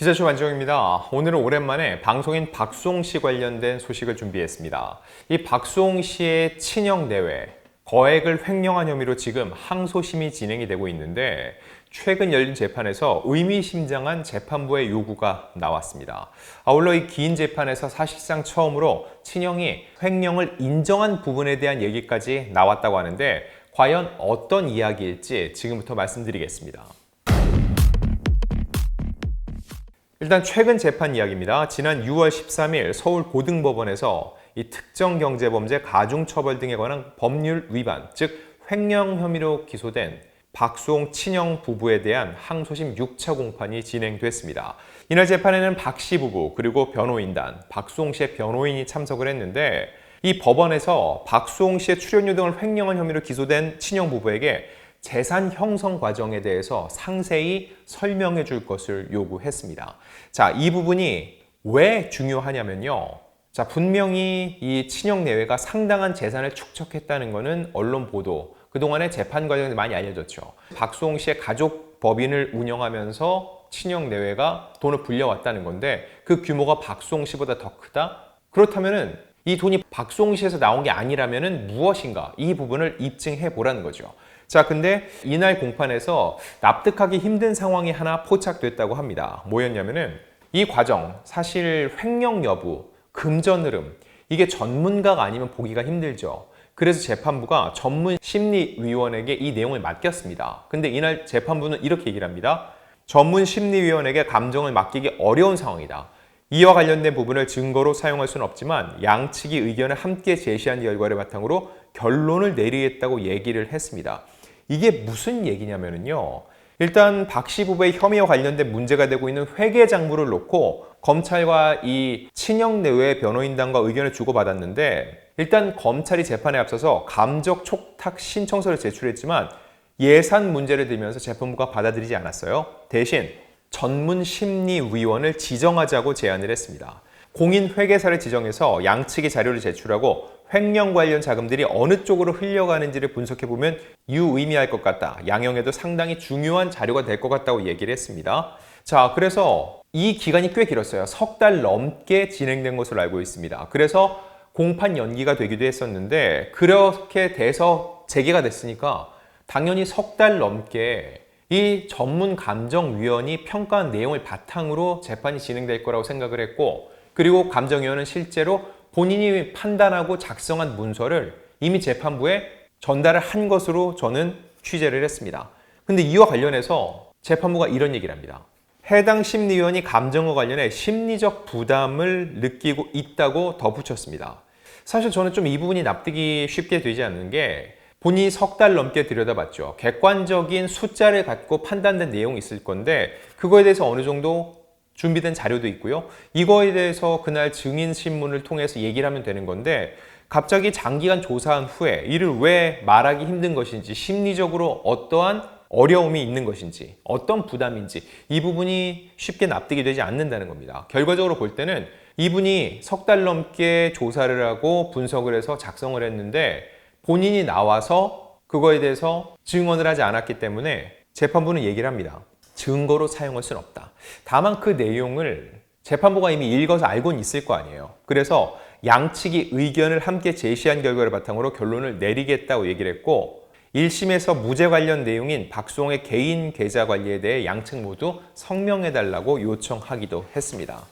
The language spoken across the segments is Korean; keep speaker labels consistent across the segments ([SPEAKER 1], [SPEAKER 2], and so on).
[SPEAKER 1] 기자쇼 안지용입니다. 오늘은 오랜만에 방송인 박수홍 씨 관련된 소식을 준비했습니다. 이 박수홍 씨의 친형 내외, 거액을 횡령한 혐의로 지금 항소심이 진행이 되고 있는데 최근 열린 재판에서 의미심장한 재판부의 요구가 나왔습니다. 아울러 이 긴 재판에서 사실상 처음으로 친형이 횡령을 인정한 부분에 대한 얘기까지 나왔다고 하는데 과연 어떤 이야기일지 지금부터 말씀드리겠습니다. 일단 최근 재판 이야기입니다. 지난 6월 13일 서울고등법원에서 이 특정경제범죄 가중처벌 등에 관한 법률 위반, 즉 횡령 혐의로 기소된 박수홍 친형 부부에 대한 항소심 6차 공판이 진행됐습니다. 이날 재판에는 박 씨 부부 그리고 변호인단, 박수홍 씨의 변호인이 참석을 했는데 이 법원에서 박수홍 씨의 출연료 등을 횡령한 혐의로 기소된 친형 부부에게 재산 형성 과정에 대해서 상세히 설명해 줄 것을 요구했습니다. 자, 이 부분이 왜 중요하냐면요. 자, 분명히 이 친형 내외가 상당한 재산을 축적했다는 것은 언론 보도, 그동안의 재판 과정에서 많이 알려졌죠. 박수홍 씨의 가족 법인을 운영하면서 친형 내외가 돈을 불려왔다는 건데 그 규모가 박수홍 씨보다 더 크다? 그렇다면은 이 돈이 박수홍 씨에서 나온 게 아니라면은 무엇인가? 이 부분을 입증해 보라는 거죠. 자, 근데 이날 공판에서 납득하기 힘든 상황이 하나 포착됐다고 합니다. 뭐였냐면은 이 과정, 사실 횡령 여부, 금전 흐름, 이게 전문가가 아니면 보기가 힘들죠. 그래서 재판부가 전문 심리위원에게 이 내용을 맡겼습니다. 근데 이날 재판부는 이렇게 얘기를 합니다. 전문 심리위원에게 감정을 맡기기 어려운 상황이다. 이와 관련된 부분을 증거로 사용할 수는 없지만 양측이 의견을 함께 제시한 결과를 바탕으로 결론을 내리겠다고 얘기를 했습니다. 이게 무슨 얘기냐면요. 일단 박 씨 부부의 혐의와 관련된 문제가 되고 있는 회계장부를 놓고 검찰과 이 친형 내외 변호인단과 의견을 주고받았는데 일단 검찰이 재판에 앞서서 감적 촉탁 신청서를 제출했지만 예산 문제를 들면서 재판부가 받아들이지 않았어요. 대신 전문 심리위원을 지정하자고 제안을 했습니다. 공인 회계사를 지정해서 양측이 자료를 제출하고 횡령 관련 자금들이 어느 쪽으로 흘려가는지를 분석해보면 유의미할 것 같다. 양형에도 상당히 중요한 자료가 될 것 같다고 얘기를 했습니다. 자, 그래서 이 기간이 꽤 길었어요. 석 달 넘게 진행된 것으로 알고 있습니다. 그래서 공판 연기가 되기도 했었는데 그렇게 돼서 재개가 됐으니까 당연히 석 달 넘게 이 전문 감정위원이 평가한 내용을 바탕으로 재판이 진행될 거라고 생각을 했고 그리고 감정위원은 실제로 본인이 판단하고 작성한 문서를 이미 재판부에 전달을 한 것으로 저는 취재를 했습니다. 근데 이와 관련해서 재판부가 이런 얘기를 합니다. 해당 심리위원이 감정과 관련해 심리적 부담을 느끼고 있다고 덧붙였습니다. 사실 저는 좀 이 부분이 납득이 쉽게 되지 않는 게 본인이 석 달 넘게 들여다봤죠. 객관적인 숫자를 갖고 판단된 내용이 있을 건데 그거에 대해서 어느 정도 준비된 자료도 있고요. 이거에 대해서 그날 증인 신문을 통해서 얘기를 하면 되는 건데 갑자기 장기간 조사한 후에 이를 왜 말하기 힘든 것인지 심리적으로 어떠한 어려움이 있는 것인지 어떤 부담인지 이 부분이 쉽게 납득이 되지 않는다는 겁니다. 결과적으로 볼 때는 이분이 석 달 넘게 조사를 하고 분석을 해서 작성을 했는데 본인이 나와서 그거에 대해서 증언을 하지 않았기 때문에 재판부는 얘기를 합니다. 증거로 사용할 수는 없다. 다만 그 내용을 재판부가 이미 읽어서 알고는 있을 거 아니에요. 그래서 양측이 의견을 함께 제시한 결과를 바탕으로 결론을 내리겠다고 얘기를 했고 1심에서 무죄 관련 내용인 박수홍의 개인 계좌 관리에 대해 양측 모두 성명해달라고 요청하기도 했습니다.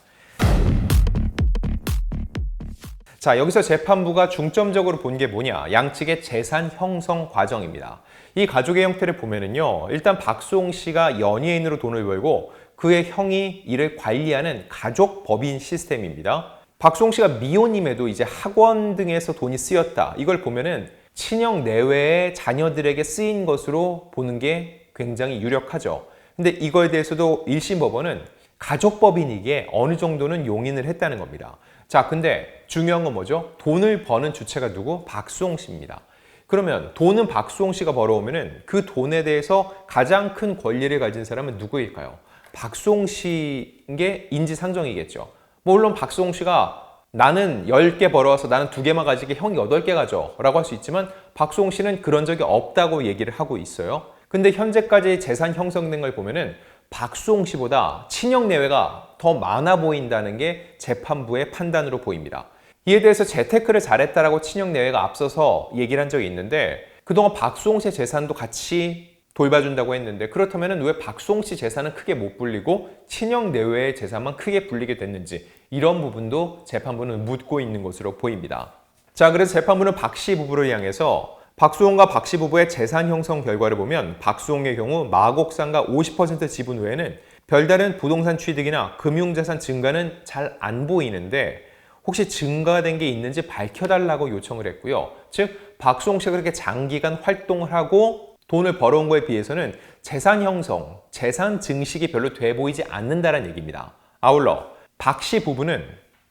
[SPEAKER 1] 자, 여기서 재판부가 중점적으로 본 게 뭐냐? 양측의 재산 형성 과정입니다. 이 가족의 형태를 보면은요, 일단 박수홍 씨가 연예인으로 돈을 벌고 그의 형이 이를 관리하는 가족 법인 시스템입니다. 박수홍 씨가 미혼임에도 이제 학원 등에서 돈이 쓰였다. 이걸 보면은 친형 내외의 자녀들에게 쓰인 것으로 보는 게 굉장히 유력하죠. 근데 이거에 대해서도 1심 법원은 가족 법인이기에 어느 정도는 용인을 했다는 겁니다. 자, 근데 중요한 건 뭐죠? 돈을 버는 주체가 누구? 박수홍 씨입니다. 그러면 돈은 박수홍 씨가 벌어오면은 그 돈에 대해서 가장 큰 권리를 가진 사람은 누구일까요? 박수홍 씨인 게 인지상정이겠죠. 물론 박수홍 씨가 나는 10개 벌어와서 나는 2개만 가지게 형이 8개 가져 라고 할 수 있지만 박수홍 씨는 그런 적이 없다고 얘기를 하고 있어요. 근데 현재까지 재산 형성된 걸 보면은 박수홍 씨보다 친형 내외가 더 많아 보인다는 게 재판부의 판단으로 보입니다. 이에 대해서 재테크를 잘했다라고 친형 내외가 앞서서 얘기를 한 적이 있는데 그동안 박수홍 씨의 재산도 같이 돌봐준다고 했는데 그렇다면 왜 박수홍 씨 재산은 크게 못 불리고 친형 내외의 재산만 크게 불리게 됐는지 이런 부분도 재판부는 묻고 있는 것으로 보입니다. 자, 그래서 재판부는 박 씨 부부를 향해서 박수홍과 박 씨 부부의 재산 형성 결과를 보면 박수홍의 경우 마곡상가 50% 지분 외에는 별다른 부동산 취득이나 금융자산 증가는 잘 안 보이는데 혹시 증가된 게 있는지 밝혀달라고 요청을 했고요. 즉 박수홍 씨가 그렇게 장기간 활동을 하고 돈을 벌어온 거에 비해서는 재산 형성, 재산 증식이 별로 돼 보이지 않는다는 얘기입니다. 아울러 박 씨 부부는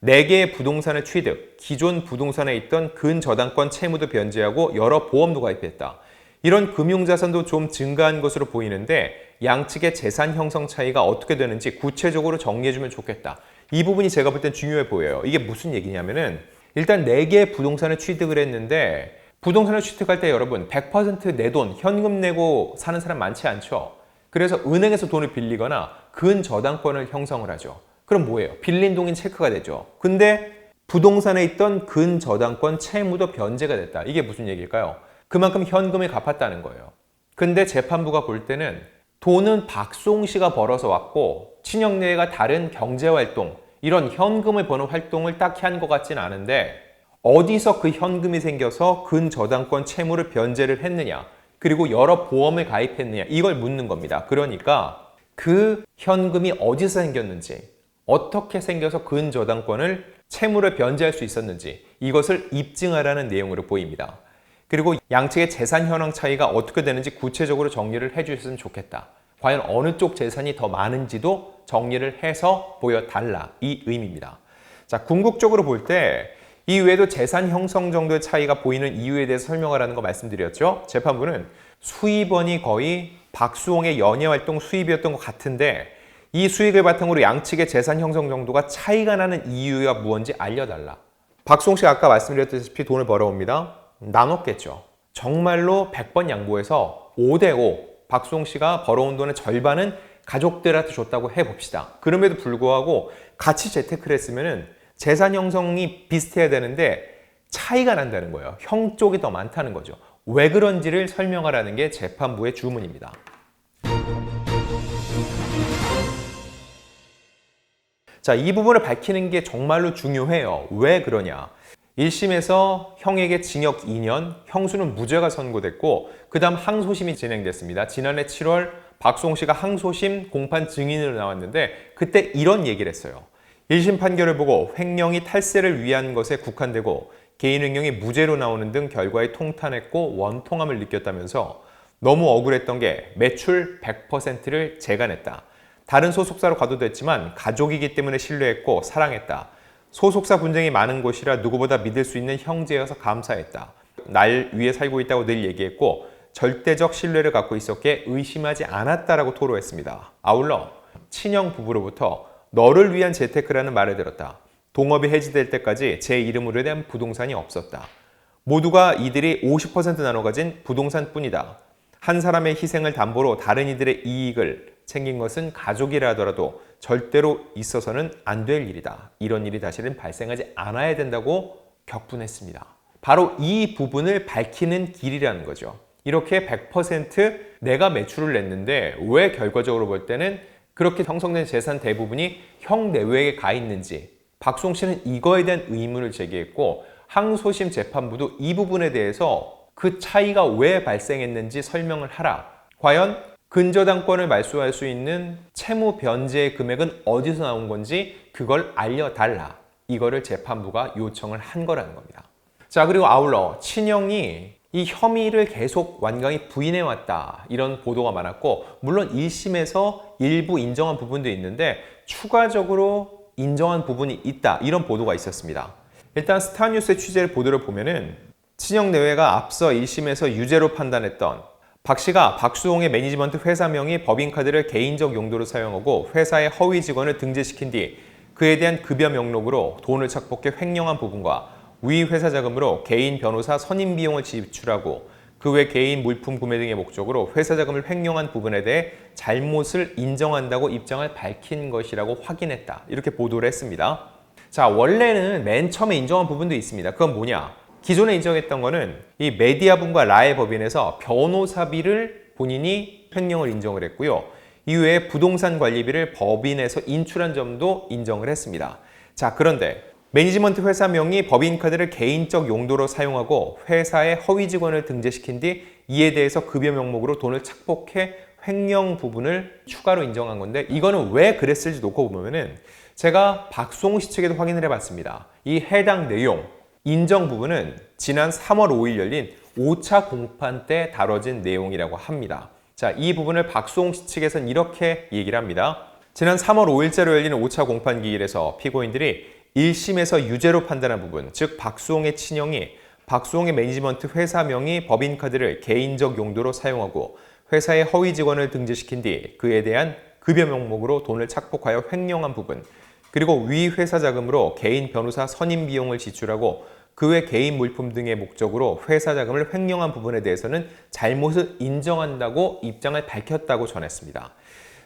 [SPEAKER 1] 4개의 부동산을 취득, 기존 부동산에 있던 근저당권 채무도 변제하고 여러 보험도 가입했다. 이런 금융자산도 좀 증가한 것으로 보이는데 양측의 재산 형성 차이가 어떻게 되는지 구체적으로 정리해주면 좋겠다. 이 부분이 제가 볼 땐 중요해 보여요. 이게 무슨 얘기냐면은 일단 4개의 부동산을 취득을 했는데 부동산을 취득할 때 여러분 100% 내 돈, 현금 내고 사는 사람 많지 않죠? 그래서 은행에서 돈을 빌리거나 근저당권을 형성을 하죠. 그럼 뭐예요? 빌린 돈인 체크가 되죠. 근데 부동산에 있던 근저당권 채무도 변제가 됐다. 이게 무슨 얘기일까요? 그만큼 현금을 갚았다는 거예요. 근데 재판부가 볼 때는 돈은 박수홍 씨가 벌어서 왔고 친형내외가 다른 경제활동, 이런 현금을 버는 활동을 딱히 한 것 같진 않은데 어디서 그 현금이 생겨서 근저당권 채무를 변제를 했느냐 그리고 여러 보험을 가입했느냐 이걸 묻는 겁니다. 그러니까 그 현금이 어디서 생겼는지 어떻게 생겨서 근저당권을 채무를 변제할 수 있었는지 이것을 입증하라는 내용으로 보입니다. 그리고 양측의 재산 현황 차이가 어떻게 되는지 구체적으로 정리를 해주셨으면 좋겠다. 과연 어느 쪽 재산이 더 많은지도 정리를 해서 보여달라 이 의미입니다. 자, 궁극적으로 볼 때 이 외에도 재산 형성 정도의 차이가 보이는 이유에 대해서 설명하라는 거 말씀드렸죠. 재판부는 수입원이 거의 박수홍의 연예활동 수입이었던 것 같은데 이 수익을 바탕으로 양측의 재산 형성 정도가 차이가 나는 이유가 무엇인지 알려달라. 박수홍 씨가 아까 말씀드렸다시피 돈을 벌어옵니다. 나눴겠죠. 정말로 100번 양보해서 5대5 박수홍 씨가 벌어온 돈의 절반은 가족들한테 줬다고 해봅시다. 그럼에도 불구하고 같이 재테크를 했으면 재산 형성이 비슷해야 되는데 차이가 난다는 거예요. 형 쪽이 더 많다는 거죠. 왜 그런지를 설명하라는 게 재판부의 주문입니다. 자, 이 부분을 밝히는 게 정말로 중요해요. 왜 그러냐? 1심에서 형에게 징역 2년, 형수는 무죄가 선고됐고 그 다음 항소심이 진행됐습니다. 지난해 7월 박수홍 씨가 항소심 공판 증인으로 나왔는데 그때 이런 얘기를 했어요. 1심 판결을 보고 횡령이 탈세를 위한 것에 국한되고 개인 횡령이 무죄로 나오는 등 결과에 통탄했고 원통함을 느꼈다면서 너무 억울했던 게 매출 100%를 재간했다. 다른 소속사로 가도 됐지만 가족이기 때문에 신뢰했고 사랑했다. 소속사 분쟁이 많은 곳이라 누구보다 믿을 수 있는 형제여서 감사했다. 날 위해 살고 있다고 늘 얘기했고 절대적 신뢰를 갖고 있었기에 의심하지 않았다라고 토로했습니다. 아울러 친형 부부로부터 너를 위한 재테크라는 말을 들었다. 동업이 해지될 때까지 제 이름으로 된 부동산이 없었다. 모두가 이들이 50% 나눠 가진 부동산뿐이다. 한 사람의 희생을 담보로 다른 이들의 이익을 챙긴 것은 가족이라 하더라도 절대로 있어서는 안 될 일이다. 이런 일이 다시는 발생하지 않아야 된다고 격분했습니다. 바로 이 부분을 밝히는 길이라는 거죠. 이렇게 100% 내가 매출을 냈는데 왜 결과적으로 볼 때는 그렇게 형성된 재산 대부분이 형 내외에 가 있는지 박수홍 씨는 이거에 대한 의문을 제기했고 항소심 재판부도 이 부분에 대해서 그 차이가 왜 발생했는지 설명을 하라. 과연 근저당권을 말소할 수 있는 채무 변제의 금액은 어디서 나온 건지 그걸 알려달라. 이거를 재판부가 요청을 한 거라는 겁니다. 자, 그리고 아울러 친형이 이 혐의를 계속 완강히 부인해왔다. 이런 보도가 많았고 물론 1심에서 일부 인정한 부분도 있는데 추가적으로 인정한 부분이 있다. 이런 보도가 있었습니다. 일단 스타뉴스의 취재를 보도를 보면은 친형 내외가 앞서 1심에서 유죄로 판단했던 박 씨가 박수홍의 매니지먼트 회사명이 법인카드를 개인적 용도로 사용하고 회사의 허위 직원을 등재시킨 뒤 그에 대한 급여 명록으로 돈을 착복해 횡령한 부분과 위 회사 자금으로 개인 변호사 선임 비용을 지출하고 그 외 개인 물품 구매 등의 목적으로 회사 자금을 횡령한 부분에 대해 잘못을 인정한다고 입장을 밝힌 것이라고 확인했다. 이렇게 보도를 했습니다. 자, 원래는 맨 처음에 인정한 부분도 있습니다. 그건 뭐냐? 기존에 인정했던 거는 이 메디아분과 라의 법인에서 변호사비를 본인이 횡령을 인정을 했고요. 이후에 부동산 관리비를 법인에서 인출한 점도 인정을 했습니다. 자, 그런데 매니지먼트 회사명이 법인카드를 개인적 용도로 사용하고 회사에 허위 직원을 등재시킨 뒤 이에 대해서 급여 명목으로 돈을 착복해 횡령 부분을 추가로 인정한 건데, 이거는 왜 그랬을지 놓고 보면은 제가 박송우 씨 측에도 확인을 해봤습니다. 이 해당 내용, 인정 부분은 지난 3월 5일 열린 5차 공판 때 다뤄진 내용이라고 합니다. 자, 이 부분을 박송우 씨 측에서는 이렇게 얘기를 합니다. 지난 3월 5일자로 열리는 5차 공판 기일에서 피고인들이 1심에서 유죄로 판단한 부분, 즉 박수홍의 친형이 박수홍의 매니지먼트 회사명의 법인카드를 개인적 용도로 사용하고 회사의 허위 직원을 등재시킨 뒤 그에 대한 급여 명목으로 돈을 착복하여 횡령한 부분, 그리고 위 회사 자금으로 개인 변호사 선임 비용을 지출하고 그 외 개인 물품 등의 목적으로 회사 자금을 횡령한 부분에 대해서는 잘못을 인정한다고 입장을 밝혔다고 전했습니다.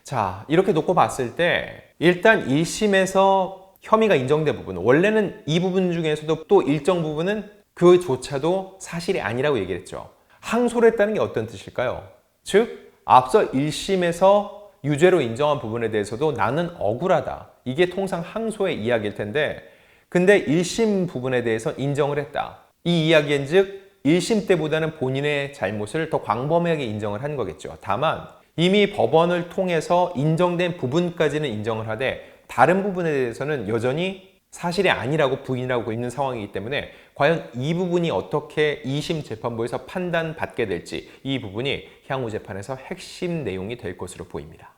[SPEAKER 1] 자, 이렇게 놓고 봤을 때 일단 1심에서 혐의가 인정된 부분, 원래는 이 부분 중에서도 또 일정 부분은 그조차도 사실이 아니라고 얘기를 했죠. 항소를 했다는 게 어떤 뜻일까요? 즉, 앞서 1심에서 유죄로 인정한 부분에 대해서도 나는 억울하다. 이게 통상 항소의 이야기일 텐데, 근데 1심 부분에 대해서 인정을 했다. 이 이야기는 즉 1심 때보다는 본인의 잘못을 더 광범위하게 인정을 한 거겠죠. 다만 이미 법원을 통해서 인정된 부분까지는 인정을 하되 다른 부분에 대해서는 여전히 사실이 아니라고 부인하고 있는 상황이기 때문에 과연 이 부분이 어떻게 2심 재판부에서 판단받게 될지, 이 부분이 향후 재판에서 핵심 내용이 될 것으로 보입니다.